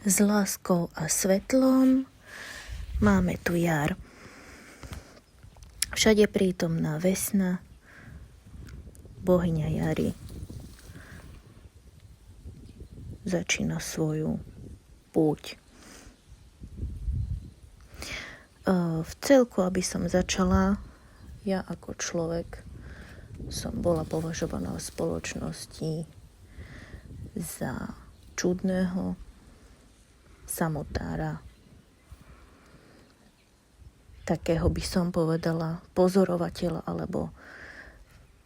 s láskou a svetlom. Máme tu jar. Všade prítomná Vesna, bohyňa jary, začína svoju púť. V celku, aby som začala, ja ako človek som bola považovaná v spoločnosti za čudného samotára. Takého by som povedala pozorovateľa alebo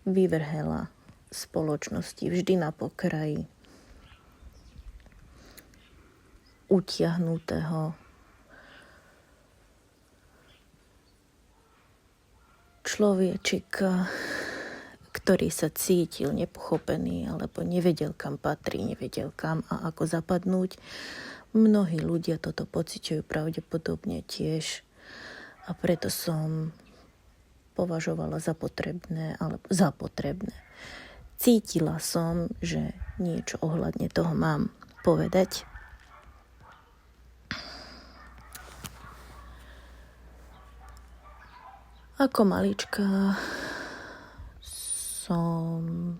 vyvrhela spoločnosti vždy na pokraji, utiahnutého človečika, ktorý sa cítil nepochopený alebo nevedel, kam patrí, nevedel kam a ako zapadnúť. Mnohí ľudia toto pociťujú pravdepodobne tiež a preto som považovala za potrebné. Cítila som, že niečo ohľadne toho mám povedať. Ako malička som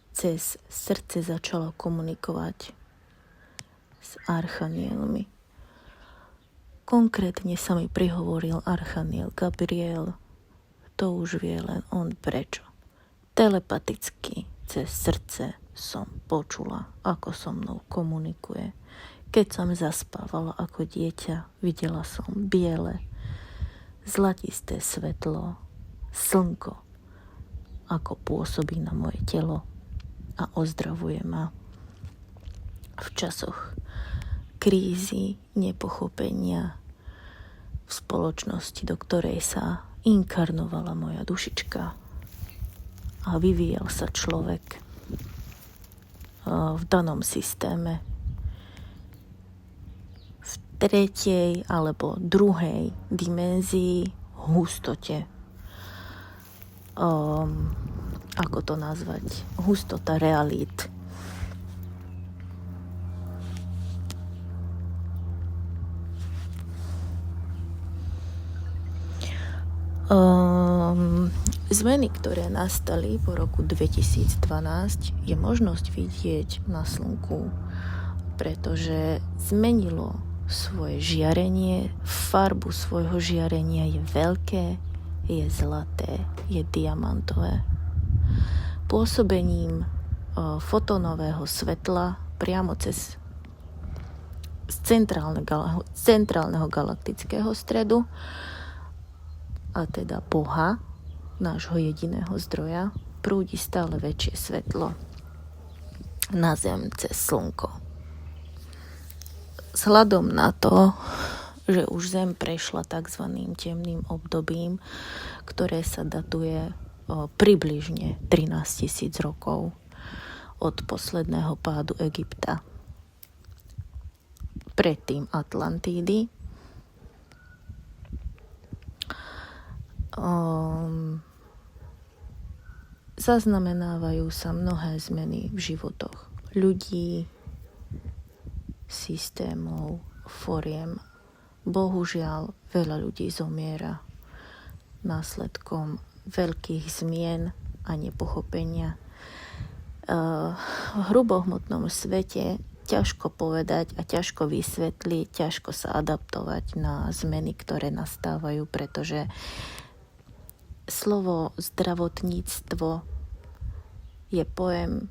cez srdce začala komunikovať s archanielmi. Konkrétne sa mi prihovoril archaniel Gabriel. To už vie len on prečo. Telepaticky cez srdce som počula, ako so mnou komunikuje. Keď som zaspávala ako dieťa, videla som biele, zlatisté svetlo, slnko, ako pôsobí na moje telo a ozdravuje ma v časoch krízy, nepochopenia v spoločnosti, do ktorej sa inkarnovala moja dušička a vyvíjal sa človek v danom systéme v tretej alebo druhej dimenzii, hustote. Ako to nazvať? Hustota realít. Zmeny, ktoré nastali po roku 2012, je možnosť vidieť na slnku, pretože zmenilo svoje žiarenie, farbu svojho žiarenia je veľké, je zlaté, je diamantové. Pôsobením fotónového svetla priamo z centrálneho galaktického stredu, a teda Boha, nášho jediného zdroja, prúdi stále väčšie svetlo na Zem cez slnko. Vzhľadom na to, že už Zem prešla tzv. Temným obdobím, ktoré sa datuje približne 13 000 rokov od posledného pádu Egypta, predtým Atlantídy, zaznamenávajú sa mnohé zmeny v životoch ľudí, systémov, foriem. Bohužiaľ, veľa ľudí zomiera následkom veľkých zmien a nepochopenia. V hrubohmotnom svete ťažko povedať a ťažko vysvetliť, ťažko sa adaptovať na zmeny, ktoré nastávajú, pretože slovo zdravotníctvo je pojem,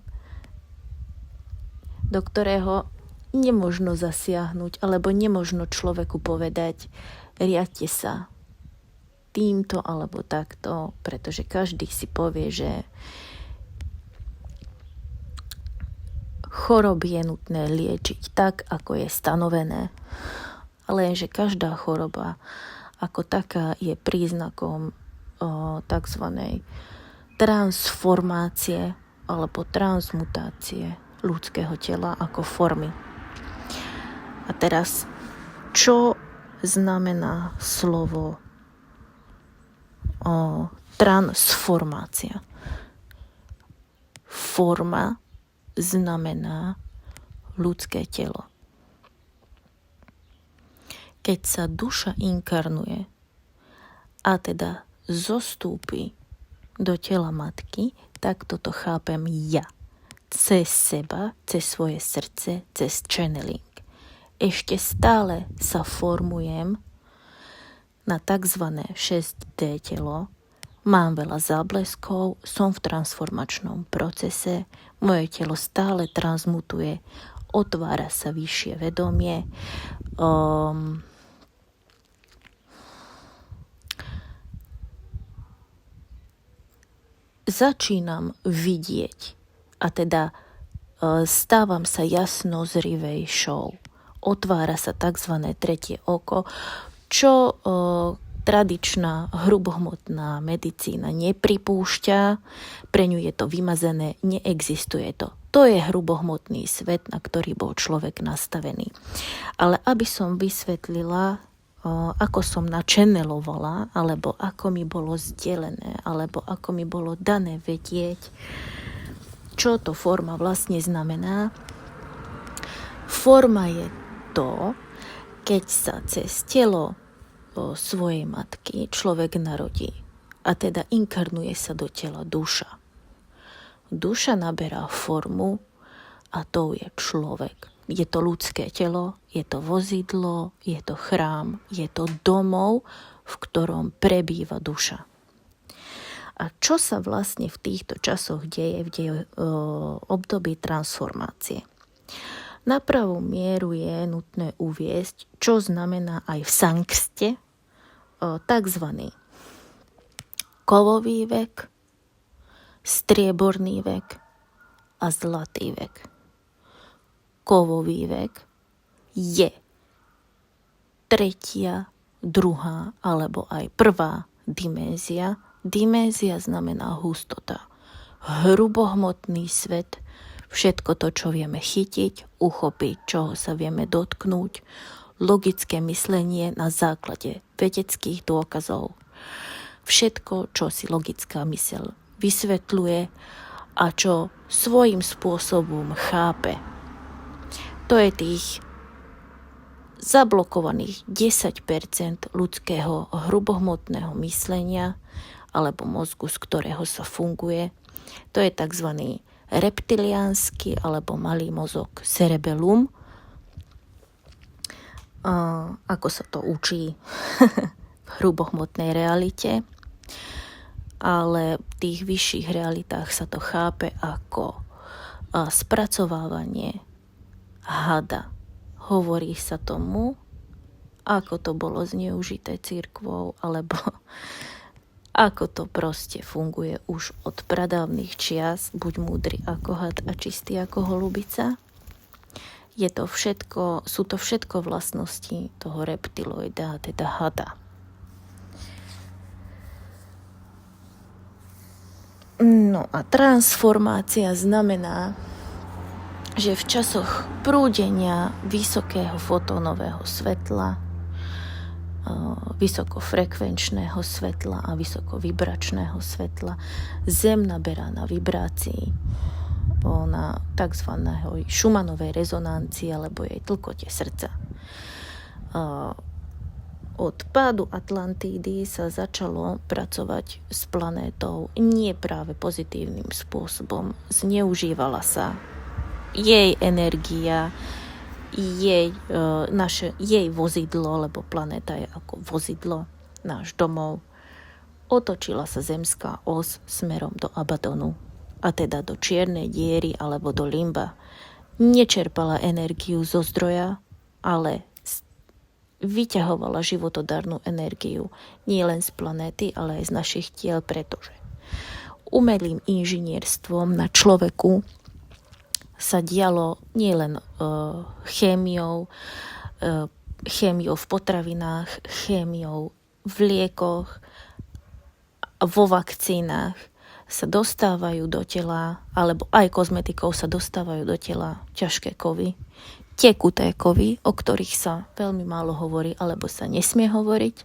do ktorého nemožno zasiahnuť, alebo nemožno človeku povedať, riadte sa týmto alebo takto, pretože každý si povie, že choroby je nutné liečiť tak, ako je stanovené. Lenže každá choroba ako taká je príznakom tzv. Transformácie alebo transmutácie ľudského tela ako formy. A teraz, čo znamená slovo transformácia? Forma znamená ľudské telo. Keď sa duša inkarnuje a teda zostúpi do tela matky, tak toto chápem ja. Cez seba, cez svoje srdce, cez channeling. Ešte stále sa formujem na tzv. 6D telo. Mám veľa zábleskov, som v transformačnom procese, moje telo stále transmutuje, otvára sa vyššie vedomie. Začínam vidieť a teda stávam sa jasnozrivejšou. Otvára sa tzv. Tretie oko, čo tradičná hrubohmotná medicína nepripúšťa, pre ňu je to vymazené, neexistuje to. To je hrubohmotný svet, na ktorý bol človek nastavený. Ale aby som vysvetlila, ako som načennelovala, alebo ako mi bolo zdelené, alebo ako mi bolo dané vedieť, čo to forma vlastne znamená. Forma je to, keď sa cez telo svojej matky človek narodí a teda inkarnuje sa do tela duša. Duša naberá formu a to je človek. Je to ľudské telo, je to vozidlo, je to chrám, je to domov, v ktorom prebýva duša. A čo sa vlastne v týchto časoch deje v období transformácie? Na pravú mieru je nutné uviesť, čo znamená aj v sankste takzvaný kovový vek, strieborný vek a zlatý vek. Kovový vek je tretia, druhá alebo aj prvá dimézia. Dimézia znamená hustota. Hrubohmotný svet, všetko to, čo vieme chytiť, uchopiť, čoho sa vieme dotknúť, logické myslenie na základe vedeckých dôkazov. Všetko, čo si logická myseľ vysvetľuje a čo svojím spôsobom chápe. To je tých zablokovaných 10% ľudského hrubohmotného myslenia alebo mozgu, z ktorého sa funguje. To je tzv. Reptiliánsky alebo malý mozog cerebellum. Ako sa to učí v hrubohmotnej realite. Ale v tých vyšších realitách sa to chápe ako spracovávanie hada. Hovorí sa tomu, ako to bolo zneužité cirkvou, alebo ako to proste funguje už od pradávnych čias, buď múdry ako had a čistý ako holubica. Sú to všetko vlastnosti toho reptiloida, teda hada. No a transformácia znamená, že v časoch prúdenia vysokého fotónového svetla, vysokofrekvenčného svetla a vysokovibračného svetla Zem naberá na vibrácii, na tzv. Schumannovej rezonancii alebo jej tlkote srdca. Od pádu Atlantídy sa začalo pracovať s planétou nie práve pozitívnym spôsobom. Zneužívala sa jej energia, jej vozidlo, lebo planéta je ako vozidlo, náš domov. Otočila sa zemská os smerom do Abadonu, a teda do čiernej diery alebo do limba. Nečerpala energiu zo zdroja, ale vyťahovala životodarnú energiu nie len z planéty, ale aj z našich tiel, pretože umelým inžinierstvom na človeku sa dialo nielen chémiou v potravinách, chémiou v liekoch, vo vakcínach sa dostávajú do tela, alebo aj kozmetikou sa dostávajú do tela ťažké kovy, tekuté kovy, o ktorých sa veľmi málo hovorí, alebo sa nesmie hovoriť.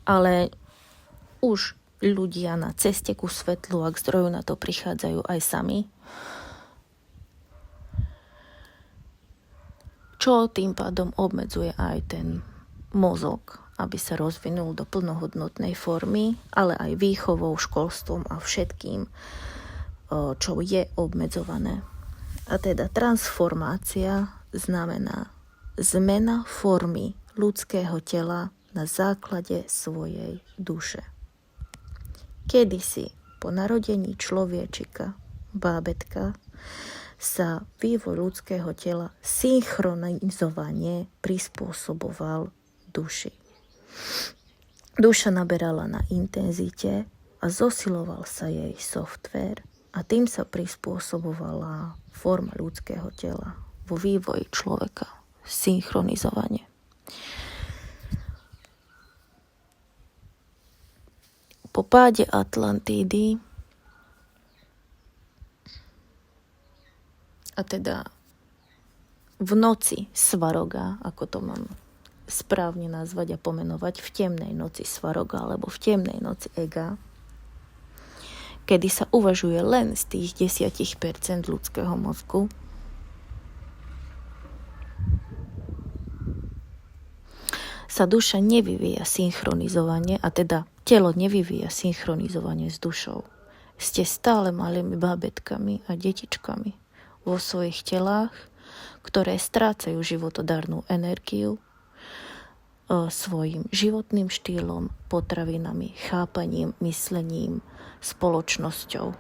Ale už ľudia na ceste ku svetlu a k zdroju na to prichádzajú aj sami. čo tým pádom obmedzuje aj ten mozog, aby sa rozvinul do plnohodnotnej formy, ale aj výchovou, školstvom a všetkým, čo je obmedzované. A teda transformácia znamená zmena formy ľudského tela na základe svojej duše. Kedysi po narodení človečika, bábetka, sa vývoj ľudského tela synchronizovane prispôsoboval duši. Duša naberala na intenzite a zosiloval sa jej softvér a tým sa prispôsobovala forma ľudského tela vo vývoji človeka synchronizovane. Po páde Atlantídy a teda v noci Svaroga, ako to mám správne nazvať a pomenovať, v temnej noci Svaroga alebo v temnej noci Ega, kedy sa uvažuje len z tých 10% ľudského mozgu, sa duša nevyvíja synchronizovanie, a teda telo nevyvíja synchronizovanie s dušou. Ste stále malými bábetkami a detičkami vo svojich telách, ktoré strácajú životodarnú energiu svojim životným štýlom, potravinami, chápaním, myslením, spoločnosťou.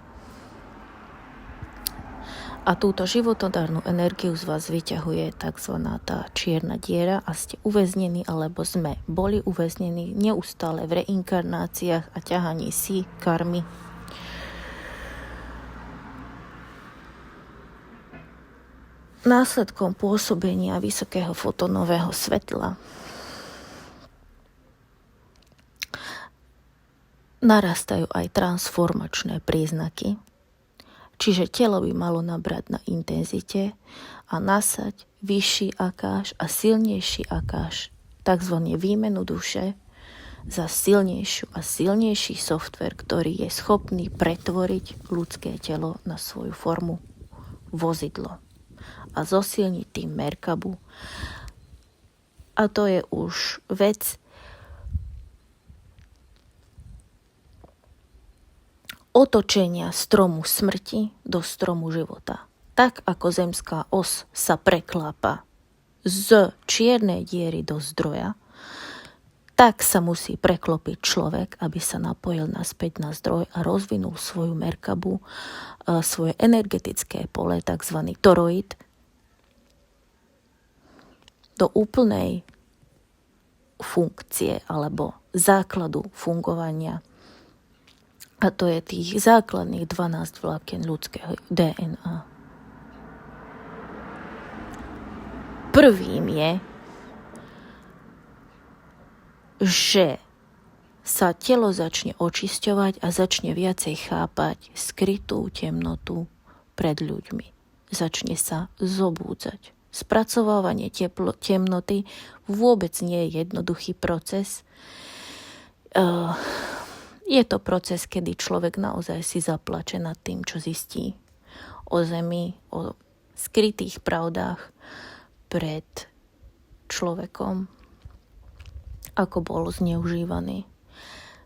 A túto životodárnu energiu z vás vyťahuje tzv. Tá čierna diera a ste uväznení, alebo sme boli uväznení neustále v reinkarnáciách a ťahaní si karmy. Následkom pôsobenia vysokého fotónového svetla narastajú aj transformačné príznaky, čiže telo by malo nabrať na intenzite a nasať vyšší akáž a silnejší akáž, takzvané výmenu duše za silnejšiu a silnejší softvér, ktorý je schopný pretvoriť ľudské telo na svoju formu vozidlo a zosilniť tým Merkabu. A to je už vec otočenia stromu smrti do stromu života. Tak ako zemská os sa preklápa z čiernej diery do zdroja, tak sa musí preklopiť človek, aby sa napojil naspäť na zdroj a rozvinul svoju Merkabu, svoje energetické pole, tzv. Toroid, do úplnej funkcie alebo základu fungovania. A to je tých základných 12 vlákien ľudského DNA. Prvým je, že sa telo začne očisťovať a začne viacej chápať skrytú temnotu pred ľuďmi. Začne sa zobúdzať. Spracovávanie temnoty vôbec nie je jednoduchý proces. Je to proces, kedy človek naozaj si zaplače nad tým, čo zistí o zemi, o skrytých pravdách pred človekom, ako bol zneužívaný.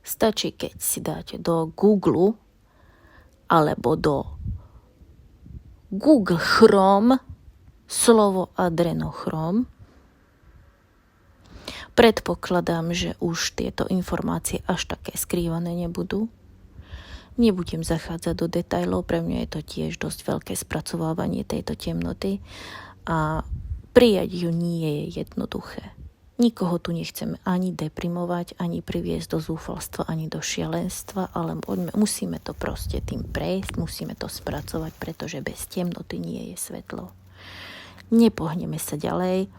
Stačí, keď si dáte do Google alebo do Google Chrome slovo adrenochrom. Predpokladám, že už tieto informácie až také skrývané nebudú. Nebudem zachádzať do detailov, pre mňa je to tiež dosť veľké spracovávanie tejto temnoty a prijať ju nie je jednoduché. Nikoho tu nechceme ani deprimovať, ani priviesť do zúfalstva, ani do šialenstva, ale musíme to proste tým prejsť, musíme to spracovať, pretože bez temnoty nie je svetlo. Nepohneme sa ďalej,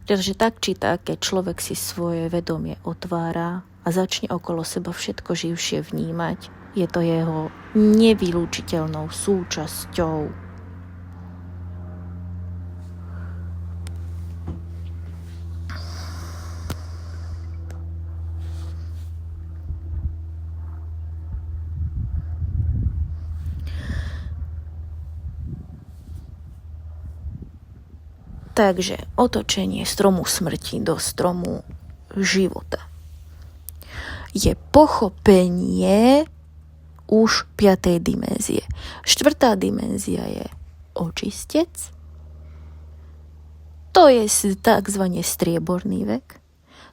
pretože tak či tak, keď človek si svoje vedomie otvára a začne okolo seba všetko živšie vnímať, je to jeho nevylúčiteľnou súčasťou. Takže otočenie stromu smrti do stromu života je pochopenie už 5. dimenzie. 4. dimenzia je očistec, to je takzvaný strieborný vek.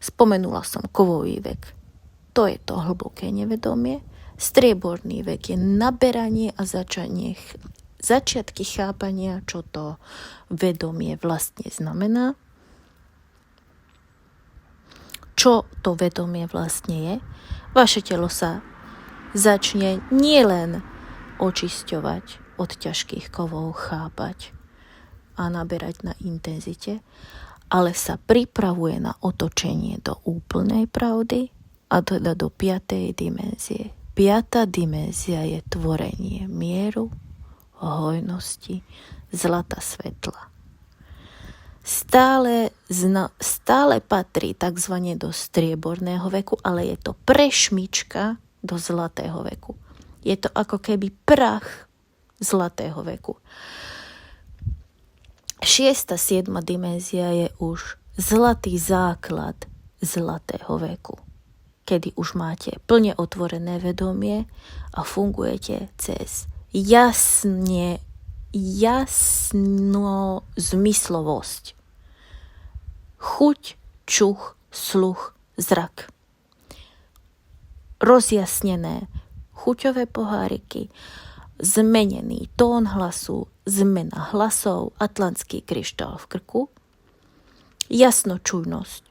Spomenula som kovový vek, to je to hlboké nevedomie. Strieborný vek je naberanie a začiatky chápania, čo to vedomie vlastne znamená. Čo to vedomie vlastne je? Vaše telo sa začne nielen očisťovať od ťažkých kovov, chápať a naberať na intenzite, ale sa pripravuje na otočenie do úplnej pravdy a teda do 5. dimenzie. 5. dimenzia je tvorenie mieru, hojnosti, zlata svetla. Stále patrí takzvané do strieborného veku, ale je to prešmička do zlatého veku. Je to ako keby prach zlatého veku. 6. 7. dimenzia je už zlatý základ zlatého veku, kedy už máte plne otvorené vedomie a fungujete cez jasnú zmyslovosť. Chuť, čuch, sluch, zrak. Rozjasnené chuťové poháriky, zmenený tón hlasu, zmena hlasov, atlantský kryštál v krku, jasnočujnosť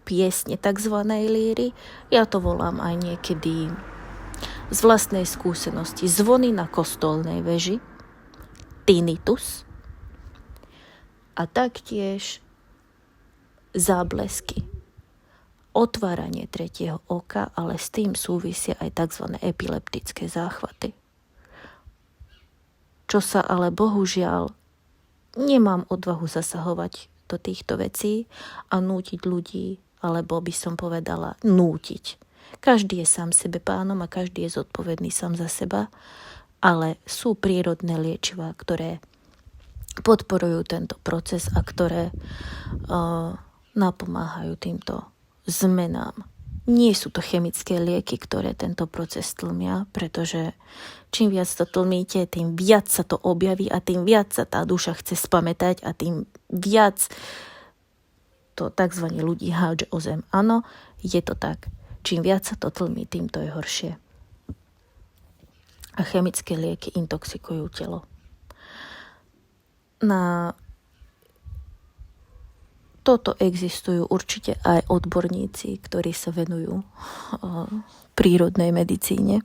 piesne takzvanej líry, ja to volám aj niekedy z vlastnej skúsenosti, zvony na kostolnej veži, tinnitus a taktiež záblesky. Otváranie tretieho oka, ale s tým súvisia aj tzv. Epileptické záchvaty. Čo sa ale bohužiaľ nemám odvahu zasahovať do týchto vecí a nútiť ľudí, alebo by som povedala nútiť. Každý je sám sebe pánom a každý je zodpovedný sám za seba, ale sú prírodné liečivá, ktoré podporujú tento proces a ktoré napomáhajú týmto zmenám. Nie sú to chemické lieky, ktoré tento proces tlmia, pretože čím viac to tlmíte, tým viac sa to objaví a tým viac sa tá duša chce spamätať a tým viac to tzv. Ľudí hádže o zem. Áno, je to tak. Čím viac sa to tlmí, tým to je horšie. A chemické lieky intoxikujú telo. Na toto existujú určite aj odborníci, ktorí sa venujú prírodnej medicíne.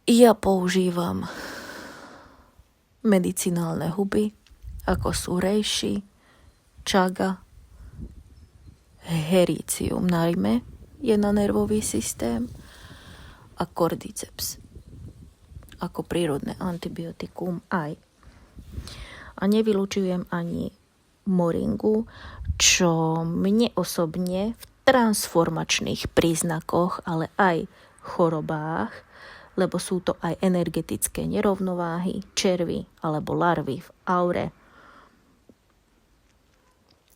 Ja používam medicinálne huby, ako sú reishi, chaga, hericium najmä je na nervový systém a cordyceps ako prírodné antibiotikum aj. A nevylučujem ani moringu, čo mne osobne v transformačných príznakoch, ale aj chorobách, lebo sú to aj energetické nerovnováhy, červy alebo larvy v aure,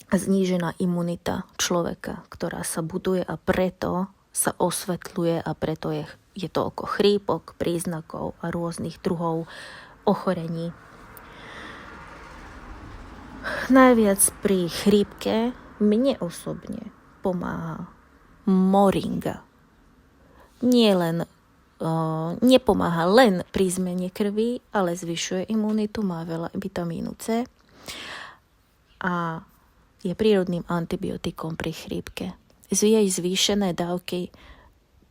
znížená imunita človeka, ktorá sa buduje a preto sa osvetľuje a preto je toľko chrípok, príznakov a rôznych druhov ochorení. Najviac pri chrípke mne osobne pomáha moringa. Nepomáha len pri zmene krvi, ale zvyšuje imunitu, má veľa vitamínu C a je prírodným antibiotikom pri chrípke. Jej zvýšené dávky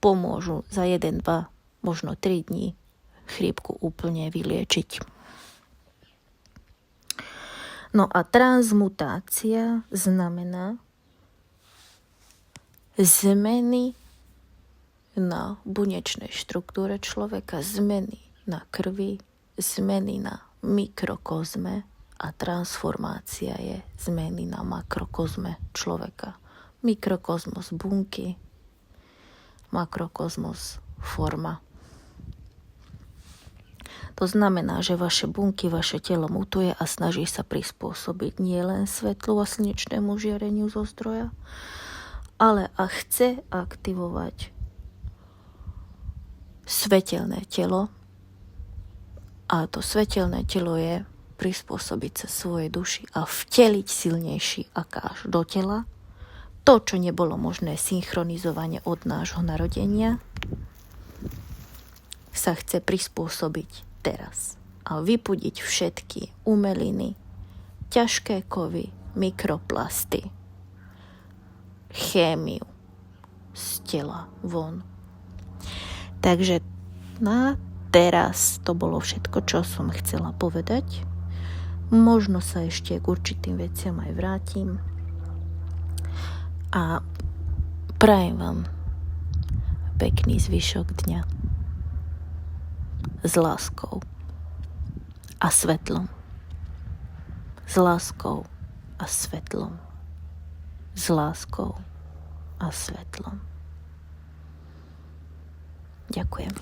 pomôžu za 1, 2, možno 3 dní chrípku úplne vyliečiť. No a transmutácia znamená zmeny na bunečnej štruktúre človeka, zmeny na krvi, zmeny na mikrokozme a transformácia je zmeny na makrokozme človeka. Mikrokozmos bunky, makrokozmos forma. To znamená, že vaše bunky, vaše telo mutuje a snaží sa prispôsobiť nielen svetlu a slnečnému žiareniu zo zdroja, ale a chce aktivovať svetelné telo. A to svetelné telo je prispôsobiť sa svojej duši a vteliť silnejší akáž do tela. To, čo nebolo možné synchronizovane od nášho narodenia, sa chce prispôsobiť teraz a vypudiť všetky umeliny, ťažké kovy, mikroplasty, chémiu z tela von. Takže na teraz to bolo všetko, čo som chcela povedať. Možno sa ešte k určitým veciam aj vrátim. A prajem vám pekný zvyšok dňa s láskou a svetlom. S láskou a svetlom. S láskou a svetlom. Ďakujem.